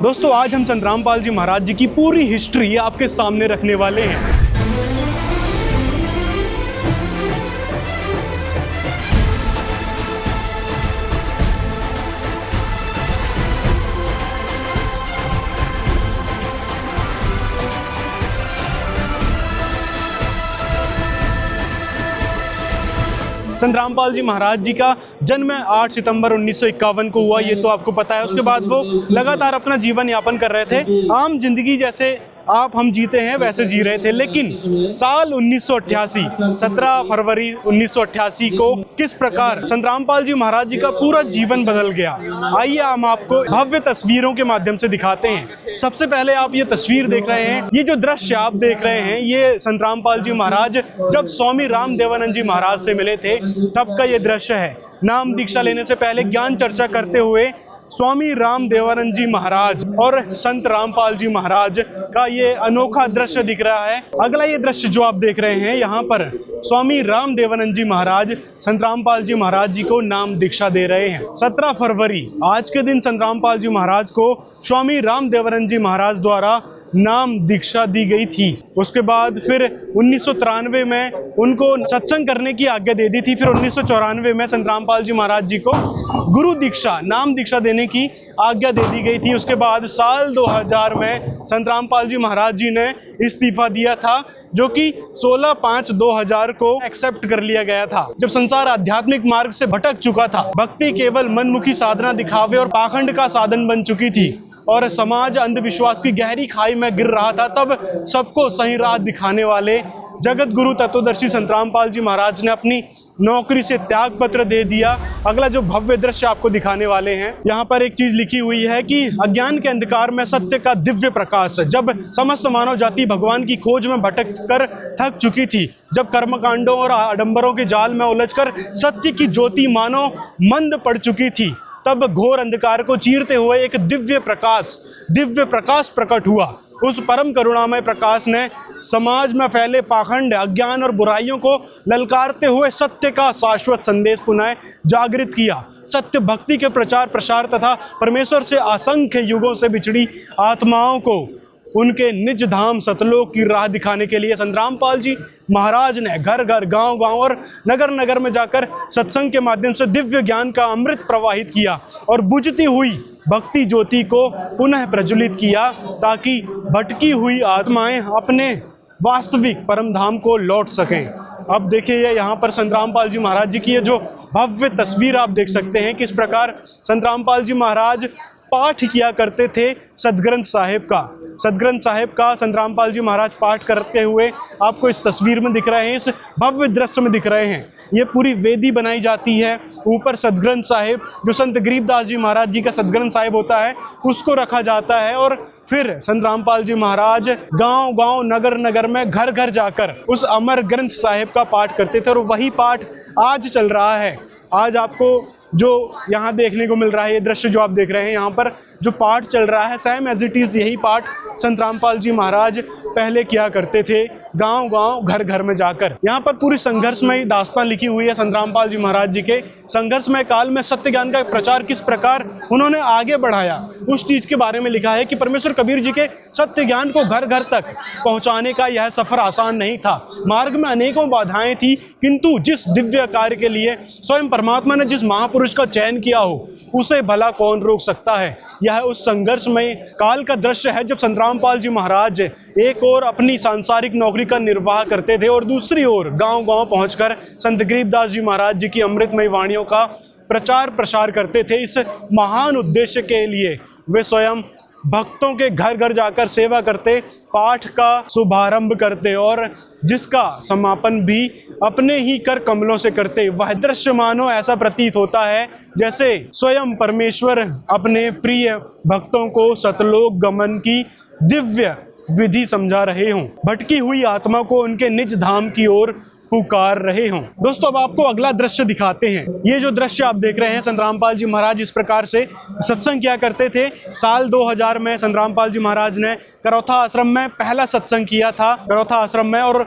दोस्तों आज हम संत रामपाल जी महाराज जी की पूरी हिस्ट्री आपके सामने रखने वाले हैं। संत रामपाल जी महाराज जी का जन्म 8 सितंबर 1951 को हुआ, ये तो आपको पता है। उसके बाद वो लगातार अपना जीवन यापन कर रहे थे, आम जिंदगी जैसे आप हम जीते हैं वैसे जी रहे थे। लेकिन साल 1988 17 फरवरी 1988 को किस प्रकार संत रामपाल जी महाराज जी का पूरा जीवन बदल गया, आइए हम आपको भव्य तस्वीरों के माध्यम से दिखाते हैं। सबसे पहले आप ये तस्वीर देख रहे हैं, ये जो दृश्य आप देख रहे हैं, ये संत रामपाल जी महाराज जब स्वामी राम देवानंद जी महाराज से मिले थे तब का ये दृश्य है। नाम दीक्षा लेने से पहले ज्ञान चर्चा करते हुए स्वामी राम देवानंद जी महाराज और संत रामपाल जी महाराज का ये अनोखा दृश्य दिख रहा है। अगला ये दृश्य जो आप देख रहे हैं, यहाँ पर स्वामी राम देवानंद जी महाराज संत रामपाल जी महाराज जी को नाम दीक्षा दे रहे हैं। 17 फरवरी आज के दिन संत रामपाल जी महाराज को स्वामी राम देवानंद जी महाराज द्वारा नाम दीक्षा दी गई थी। उसके बाद फिर 1993 में उनको सत्संग करने की आज्ञा दे दी थी। फिर 1994 में संत रामपाल जी महाराज जी को गुरु दीक्षा नाम दीक्षा देने की आज्ञा दे दी गई थी। उसके बाद साल 2000 में संत रामपाल जी महाराज जी ने इस्तीफा दिया था, जो कि 16/5/2000 को एक्सेप्ट कर लिया गया था। जब संसार आध्यात्मिक मार्ग से भटक चुका था, भक्ति केवल मनमुखी साधना दिखावे और पाखंड का साधन बन चुकी थी और समाज अंधविश्वास की गहरी खाई में गिर रहा था, तब सबको सही राह दिखाने वाले जगत गुरु तत्वदर्शी संत रामपाल जी महाराज ने अपनी नौकरी से त्याग पत्र दे दिया। अगला जो भव्य दृश्य आपको दिखाने वाले हैं, यहाँ पर एक चीज लिखी हुई है कि अज्ञान के अंधकार में सत्य का दिव्य प्रकाश। जब समस्त मानव जाति भगवान की खोज में भटक कर थक चुकी थी, जब कर्मकांडों और आडंबरों के जाल में उलझकर सत्य की ज्योति मानो मंद पड़ चुकी थी, तब घोर अंधकार को चीरते हुए एक दिव्य प्रकाश प्रकट हुआ। उस परम करुणामय प्रकाश ने समाज में फैले पाखंड, अज्ञान और बुराइयों को ललकारते हुए सत्य का शाश्वत संदेश पुनः जागृत किया। सत्य भक्ति के प्रचार प्रसार तथा परमेश्वर से असंख्य युगों से बिछड़ी आत्माओं को उनके निज धाम सतलोक की राह दिखाने के लिए संत रामपाल जी महाराज ने घर घर, गांव गांव और नगर नगर में जाकर सत्संग के माध्यम से दिव्य ज्ञान का अमृत प्रवाहित किया और बुझती हुई भक्ति ज्योति को पुनः प्रज्वलित किया, ताकि भटकी हुई आत्माएं अपने वास्तविक परम धाम को लौट सकें। अब देखिए यहाँ पर संत रामपाल जी महाराज जी की ये जो भव्य तस्वीर आप देख सकते हैं, किस प्रकार संत रामपाल जी महाराज पाठ किया करते थे सदग्रंथ साहिब का संत रामपाल जी महाराज पाठ करते हुए आपको इस तस्वीर में दिख रहे हैं, इस भव्य दृश्य में दिख रहे हैं। ये पूरी वेदी बनाई जाती है, ऊपर सदग्रंथ साहिब जो संत गरीबदास जी महाराज जी का सदग्रंथ साहिब होता है उसको रखा जाता है, और फिर संत रामपाल जी महाराज गांव गांव, नगर नगर में, घर घर जाकर उस अमर ग्रंथ साहिब का पाठ करते थे। और वही पाठ आज चल रहा है। आज आपको जो यहाँ देखने को मिल रहा है, ये दृश्य जो आप देख रहे हैं, यहाँ पर जो पाठ चल रहा है, सेम एज इट इज़ यही पाठ संत रामपाल जी महाराज पहले किया करते थे, गांव गांव, घर घर में जाकर। यहाँ पर पूरी संघर्षमय दास्तान लिखी हुई है संत रामपाल जी महाराज जी के संघर्षमय काल में सत्य ज्ञान का प्रचार किस प्रकार उन्होंने आगे बढ़ाया, उस चीज़ के बारे में लिखा है कि परमेश्वर कबीर जी के सत्य ज्ञान को घर घर तक पहुँचाने का यह सफ़र आसान नहीं था। मार्ग में अनेकों बाधाएं थी, किंतु जिस दिव्य कार्य के लिए स्वयं परमात्मा ने जिस महापुरुष का चयन किया हो, उसे भला कौन रोक सकता है। यह उस संघर्षमय काल का दृश्य है जब संत रामपाल जी महाराज एक ओर अपनी सांसारिक नौकरी का निर्वाह करते थे और दूसरी ओर गांव गांव पहुंचकर संत गरीबदास जी महाराज जी की अमृतमयी वाणियों का प्रचार प्रसार करते थे। इस महान उद्देश्य के लिए वे स्वयं भक्तों के घर घर जाकर सेवा करते, पाठ का शुभारंभ करते और जिसका समापन भी अपने ही कर कमलों से करते। वह दृश्य मानो ऐसा प्रतीत होता है जैसे स्वयं परमेश्वर अपने प्रिय भक्तों को सतलोक गमन की दिव्य विधि समझा रहे हों, भटकी हुई आत्मा को उनके निज धाम की ओर पुकार रहे हों। दोस्तों अब आपको अगला दृश्य दिखाते हैं। ये जो दृश्य आप देख रहे हैं, संत रामपाल जी महाराज इस प्रकार से सत्संग किया करते थे। साल 2000 में संत रामपाल जी महाराज ने करौथा आश्रम में पहला सत्संग किया था करौथा आश्रम में। और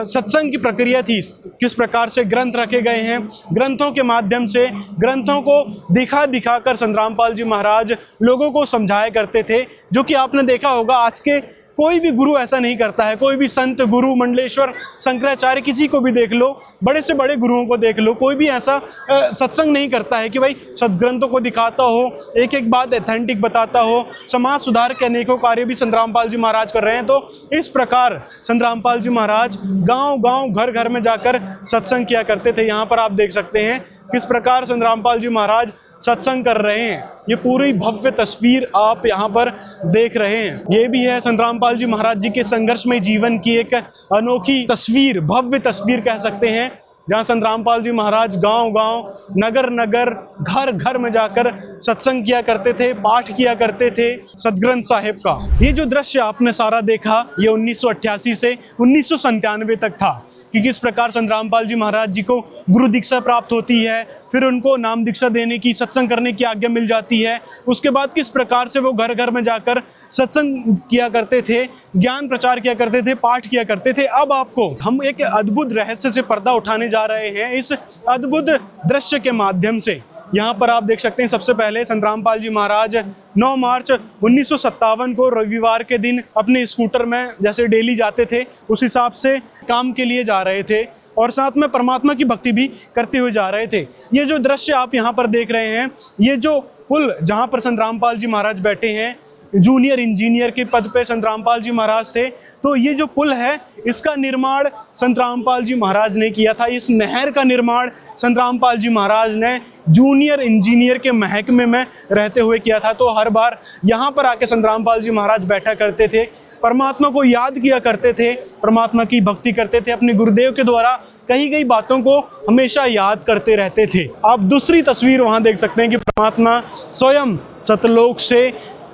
सत्संग की प्रक्रिया थी, किस प्रकार से ग्रंथ रखे गए हैं, ग्रंथों के माध्यम से ग्रंथों को दिखा दिखाकर संत रामपाल जी महाराज लोगों को समझाया करते थे। जो कि आपने देखा होगा आज के कोई भी गुरु ऐसा नहीं करता है, कोई भी संत, गुरु, मंडलेश्वर, शंकराचार्य, किसी को भी देख लो, बड़े से बड़े गुरुओं को देख लो, कोई भी ऐसा सत्संग नहीं करता है कि भाई सदग्रंथों को दिखाता हो, एक एक बात एथेंटिक बताता हो। समाज सुधार के अनेकों कार्य भी संत रामपाल जी महाराज कर रहे हैं। तो इस प्रकार संत रामपाल जी महाराज गाँव-गाँव, घर-घर में जाकर सत्संग किया करते थे। यहाँ पर आप देख सकते हैं किस प्रकार संत रामपाल जी महाराज सत्संग कर रहे हैं। ये पूरी भव्य तस्वीर आप यहाँ पर देख रहे हैं। ये भी है संत रामपाल जी महाराज जी के संघर्षमय जीवन की एक अनोखी तस्वीर, भव्य तस्वीर कह सकते हैं, जहाँ संत रामपाल जी महाराज गांव-गांव, नगर-नगर, घर-घर में जाकर सत्संग किया करते थे, पाठ किया करते थे सदग्रंथ साहिब का। ये जो दृश्य आपने सारा देखा, ये 1988 से 1997 तक था कि किस प्रकार संत रामपाल जी महाराज जी को गुरु दीक्षा प्राप्त होती है, फिर उनको नाम दीक्षा देने की, सत्संग करने की आज्ञा मिल जाती है। उसके बाद किस प्रकार से वो घर घर में जाकर सत्संग किया करते थे, ज्ञान प्रचार किया करते थे, पाठ किया करते थे। अब आपको हम एक अद्भुत रहस्य से पर्दा उठाने जा रहे हैं इस अद्भुत दृश्य के माध्यम से। यहाँ पर आप देख सकते हैं सबसे पहले संत रामपाल जी महाराज 9 मार्च 1957 को रविवार के दिन अपने स्कूटर में जैसे डेली जाते थे उस हिसाब से काम के लिए जा रहे थे और साथ में परमात्मा की भक्ति भी करते हुए जा रहे थे। ये जो दृश्य आप यहाँ पर देख रहे हैं, ये जो पुल जहाँ पर संत रामपाल जी महाराज बैठे हैं, जूनियर इंजीनियर के पद पे संत रामपाल जी महाराज थे। तो ये जो पुल है इसका निर्माण संत रामपाल जी महाराज ने किया था। इस नहर का निर्माण संत रामपाल जी महाराज ने जूनियर इंजीनियर के महकमे में रहते हुए किया था। तो हर बार यहाँ पर आके संत रामपाल जी महाराज बैठा करते थे, परमात्मा को याद किया करते थे, परमात्मा की भक्ति करते थे, अपने गुरुदेव के द्वारा कही गई बातों को हमेशा याद करते रहते थे। आप दूसरी तस्वीर वहाँ देख सकते हैं कि परमात्मा स्वयं सतलोक से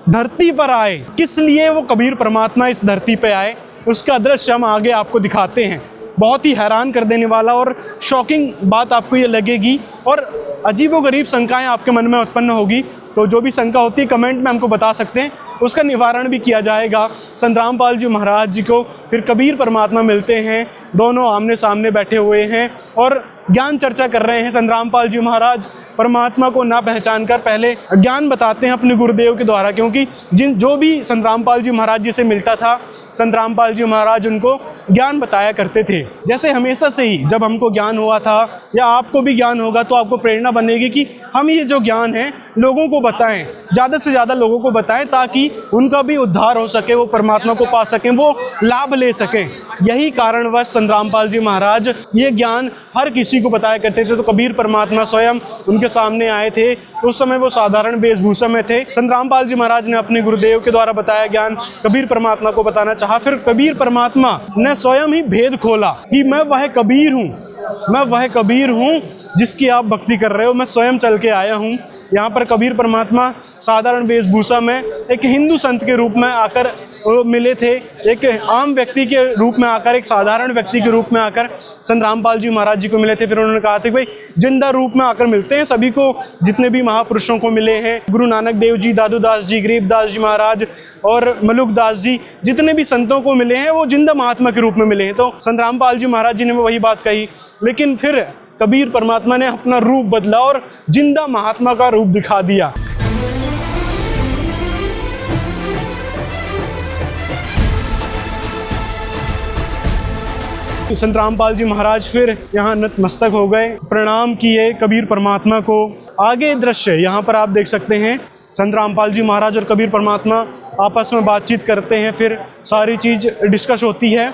धरती पर आए। किस लिए वो कबीर परमात्मा इस धरती पे आए, उसका दृश्य हम आगे आपको दिखाते हैं। बहुत ही हैरान कर देने वाला और शॉकिंग बात आपको ये लगेगी और अजीबोगरीब शंकाएं आपके मन में उत्पन्न होगी। तो जो भी शंका होती है कमेंट में हमको बता सकते हैं, उसका निवारण भी किया जाएगा। संत रामपाल जी महाराज जी को फिर कबीर परमात्मा मिलते हैं, दोनों आमने सामने बैठे हुए हैं और ज्ञान चर्चा कर रहे हैं। संत रामपाल जी महाराज परमात्मा को ना पहचान कर पहले ज्ञान बताते हैं अपने गुरुदेव के द्वारा, क्योंकि जो भी संत रामपाल जी महाराज जी से मिलता था, संत रामपाल जी महाराज उनको ज्ञान बताया करते थे। जैसे हमेशा से ही जब हमको ज्ञान हुआ था या आपको भी ज्ञान होगा तो आपको प्रेरणा बनेगी कि हम ये जो ज्ञान है लोगों को बताएं, ज़्यादा से ज़्यादा लोगों को बताएं, ताकि उनका भी उद्धार हो सके, वो परमात्मा को पा सकें, वो लाभ ले सकें। यही कारणवश संत रामपाल जी महाराज ये ज्ञान हर किसी को बताया करते थे। तो कबीर परमात्मा स्वयं उनके सामने आए थे। उस समय वो साधारण वेशभूषा में थे। संत रामपाल जी महाराज ने अपने गुरुदेव के द्वारा बताया ज्ञान कबीर परमात्मा को बताना चाहा। फिर कबीर परमात्मा ने स्वयं ही भेद खोला कि मैं वह कबीर हूँ, मैं वह कबीर हूँ जिसकी आप भक्ति कर रहे हो, मैं स्वयं चल के आया हूँ। यहाँ पर कबीर परमात्मा साधारण वेशभूषा में एक हिंदू संत के रूप में आकर मिले थे, एक आम व्यक्ति के रूप में आकर, एक साधारण व्यक्ति के रूप में आकर संत रामपाल जी महाराज जी को मिले थे। फिर उन्होंने कहा था कि भाई जिंदा रूप में आकर मिलते हैं सभी को, जितने भी महापुरुषों को मिले हैं, गुरु नानक देव जी, दादू दास जी, गरीबदास जी महाराज और मलुकदास जी, जितने भी संतों को मिले हैं वो जिंदा महात्मा के रूप में मिले हैं। तो संत रामपाल जी महाराज जी ने वही बात कही, लेकिन फिर कबीर परमात्मा ने अपना रूप बदला और जिंदा महात्मा का रूप दिखा दिया। संत रामपाल जी महाराज फिर यहाँ नतमस्तक हो गए, प्रणाम किए कबीर परमात्मा को। आगे दृश्य यहाँ पर आप देख सकते हैं, संत रामपाल जी महाराज और कबीर परमात्मा आपस में बातचीत करते हैं, फिर सारी चीज़ डिस्कस होती है।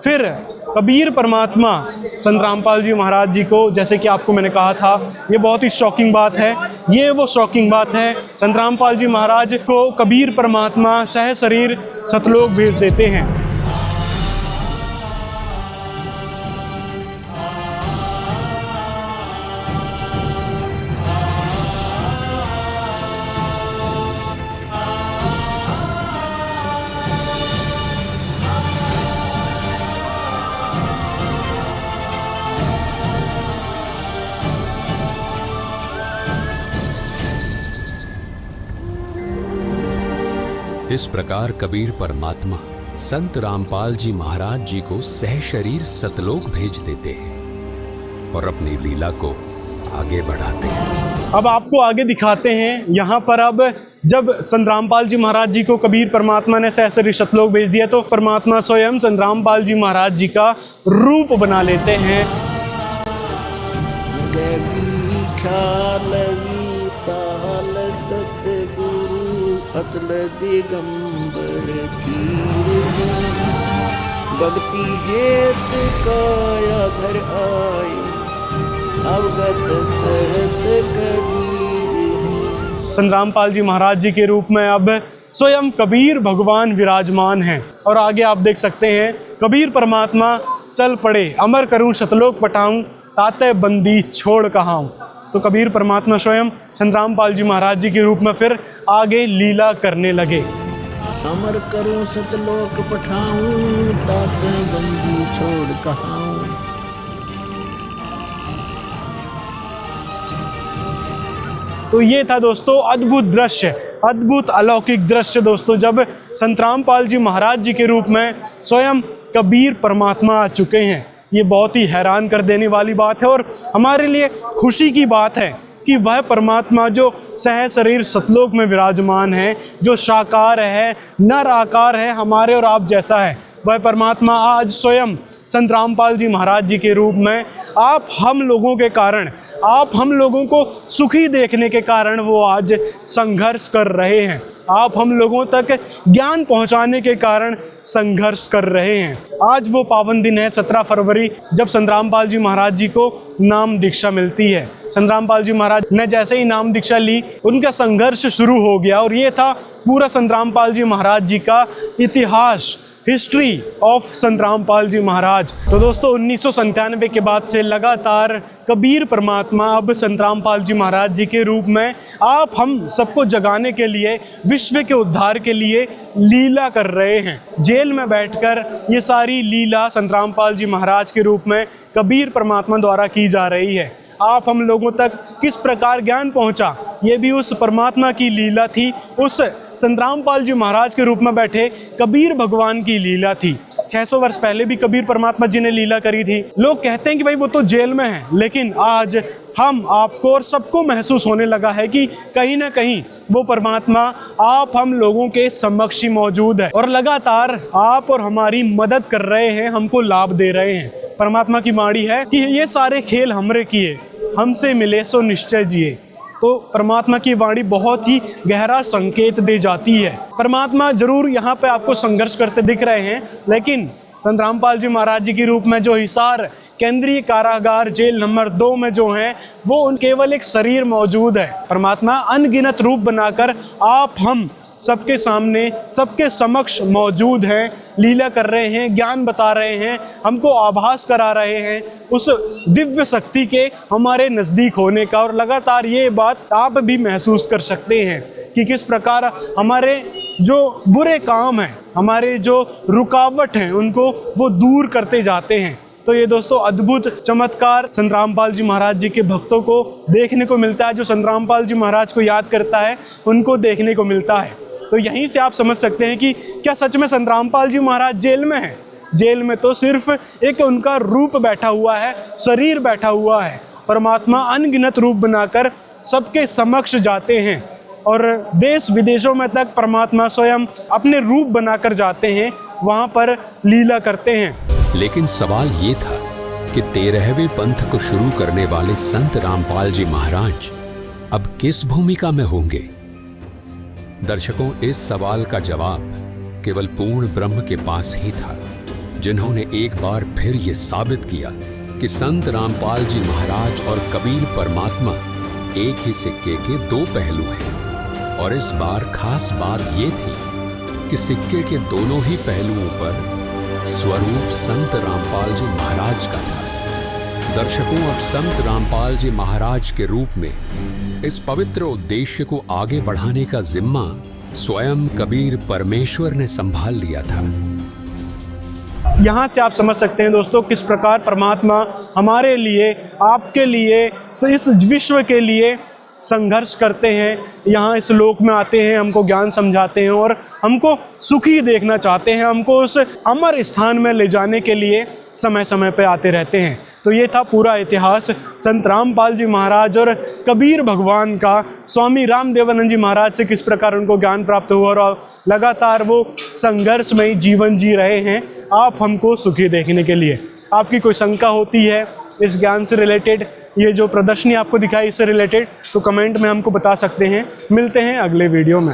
फिर कबीर परमात्मा संत रामपाल जी महाराज जी को, जैसे कि आपको मैंने कहा था, ये बहुत ही शॉकिंग बात है, ये वो शॉकिंग बात है, संत रामपाल जी महाराज को कबीर परमात्मा सह शरीर सतलोक भेज देते हैं। इस प्रकार कबीर परमात्मा संत रामपाल जी महाराज जी को सह शरीर सतलोक भेज देते हैं और अपनी लीला को आगे बढ़ाते हैं। अब आपको आगे दिखाते हैं यहाँ पर। अब जब संत रामपाल जी महाराज जी को कबीर परमात्मा ने सह शरीर सतलोक भेज दिया तो परमात्मा स्वयं संत रामपाल जी महाराज जी का रूप बना लेते हैं। अतल दिगंबर धीर भक्ति हेत काया घर आए अवगत सहत कबीर। संत रामपाल जी महाराज जी के रूप में अब स्वयं कबीर भगवान विराजमान हैं। और आगे आप देख सकते हैं, कबीर परमात्मा चल पड़े अमर करूं सतलोक पटाऊं ताते बंदी छोड़ कहाऊं। तो कबीर परमात्मा स्वयं संत रामपाल जी महाराज जी के रूप में फिर आगे लीला करने लगे। अमर करूं सतलोक पठाऊं ताते बंदी छोड़ कहाऊं। तो ये था दोस्तों अद्भुत दृश्य, अद्भुत अलौकिक दृश्य दोस्तों, जब संत रामपाल जी महाराज जी के रूप में स्वयं कबीर परमात्मा आ चुके हैं। ये बहुत ही हैरान कर देने वाली बात है और हमारे लिए खुशी की बात है कि वह परमात्मा जो सह शरीर सतलोक में विराजमान है, जो साकार है, नर आकार है, हमारे और आप जैसा है, वह परमात्मा आज स्वयं संत रामपाल जी महाराज जी के रूप में आप हम लोगों के कारण, आप हम लोगों को सुखी देखने के कारण वो आज संघर्ष कर रहे हैं। आप हम लोगों तक ज्ञान पहुंचाने के कारण संघर्ष कर रहे हैं। आज वो पावन दिन है 17 फरवरी, जब संत रामपाल जी महाराज जी को नाम दीक्षा मिलती है। संत रामपाल जी महाराज ने जैसे ही नाम दीक्षा ली, उनका संघर्ष शुरू हो गया और ये था पूरा संत रामपाल जी महाराज जी का इतिहास, हिस्ट्री ऑफ संत रामपाल जी महाराज। तो दोस्तों 1997 के बाद से लगातार कबीर परमात्मा अब संत रामपाल जी महाराज जी के रूप में आप हम सबको जगाने के लिए, विश्व के उद्धार के लिए लीला कर रहे हैं। जेल में बैठकर ये सारी लीला संत रामपाल जी महाराज के रूप में कबीर परमात्मा द्वारा की जा रही है। आप हम लोगों तक किस प्रकार ज्ञान पहुंचा, ये भी उस परमात्मा की लीला थी, उस संत रामपाल जी महाराज के रूप में बैठे कबीर भगवान की लीला थी। 600 वर्ष पहले भी कबीर परमात्मा जी ने लीला करी थी। लोग कहते हैं कि भाई वो तो जेल में है, लेकिन आज हम आपको और सबको महसूस होने लगा है कि कहीं ना कहीं वो परमात्मा आप हम लोगों के समक्ष ही मौजूद है और लगातार आप और हमारी मदद कर रहे हैं, हमको लाभ दे रहे हैं। परमात्मा की वाणी है कि ये सारे खेल हमरे किए, हमसे मिले सो निश्चय जिए। तो परमात्मा की वाणी बहुत ही गहरा संकेत दे जाती है। परमात्मा जरूर यहाँ पे आपको संघर्ष करते दिख रहे हैं, लेकिन संत रामपाल जी महाराज जी के रूप में जो हिसार केंद्रीय कारागार जेल नंबर 2 में जो है, वो केवल एक शरीर मौजूद है। परमात्मा अनगिनत रूप बनाकर आप हम सबके सामने, सबके समक्ष मौजूद हैं, लीला कर रहे हैं, ज्ञान बता रहे हैं, हमको आभास करा रहे हैं उस दिव्य शक्ति के हमारे नज़दीक होने का। और लगातार ये बात आप भी महसूस कर सकते हैं कि किस प्रकार हमारे जो बुरे काम हैं, हमारे जो रुकावट हैं, उनको वो दूर करते जाते हैं। तो ये दोस्तों अद्भुत चमत्कार संत रामपाल जी महाराज जी के भक्तों को देखने को मिलता है। जो संत रामपाल जी महाराज को याद करता है, उनको देखने को मिलता है। तो यहीं से आप समझ सकते हैं कि क्या सच में संत रामपाल जी महाराज जेल में हैं? जेल में तो सिर्फ एक उनका रूप बैठा हुआ है, शरीर बैठा हुआ है। परमात्मा अनगिनत रूप बनाकर सबके समक्ष जाते हैं और देश विदेशों में तक परमात्मा स्वयं अपने रूप बनाकर जाते हैं, वहाँ पर लीला करते हैं। लेकिन सवाल ये था कि 13वें पंथ को शुरू करने वाले संत रामपाल जी महाराज अब किस भूमिका में होंगे? दर्शकों, इस सवाल का जवाब केवल पूर्ण ब्रह्म के पास ही था, जिन्होंने एक बार फिर ये साबित किया कि संत रामपाल जी महाराज और कबीर परमात्मा एक ही सिक्के के 2 पहलू हैं। और इस बार खास बात ये थी कि सिक्के के दोनों ही पहलुओं पर स्वरूप संत रामपाल जी महाराज का था। दर्शकों, अब संत रामपाल जी महाराज के रूप में इस पवित्र उद्देश्य को आगे बढ़ाने का जिम्मा स्वयं कबीर परमेश्वर ने संभाल लिया था। यहाँ से आप समझ सकते हैं दोस्तों किस प्रकार परमात्मा हमारे लिए, आपके लिए, इस विश्व के लिए संघर्ष करते हैं, यहाँ इस लोक में आते हैं, हमको ज्ञान समझाते हैं और हमको सुखी देखना चाहते हैं, हमको उस अमर स्थान में ले जाने के लिए समय समय पे आते रहते हैं। तो ये था पूरा इतिहास संत रामपाल जी महाराज और कबीर भगवान का स्वामी रामदेवानंद जी महाराज से किस प्रकार उनको ज्ञान प्राप्त हुआ और लगातार वो संघर्षमयी जीवन जी रहे हैं आप हमको सुखी देखने के लिए। आपकी कोई शंका होती है इस ज्ञान से रिलेटेड, ये जो प्रदर्शनी आपको दिखाई इससे रिलेटेड, तो कमेंट में हमको बता सकते हैं। मिलते हैं अगले वीडियो में।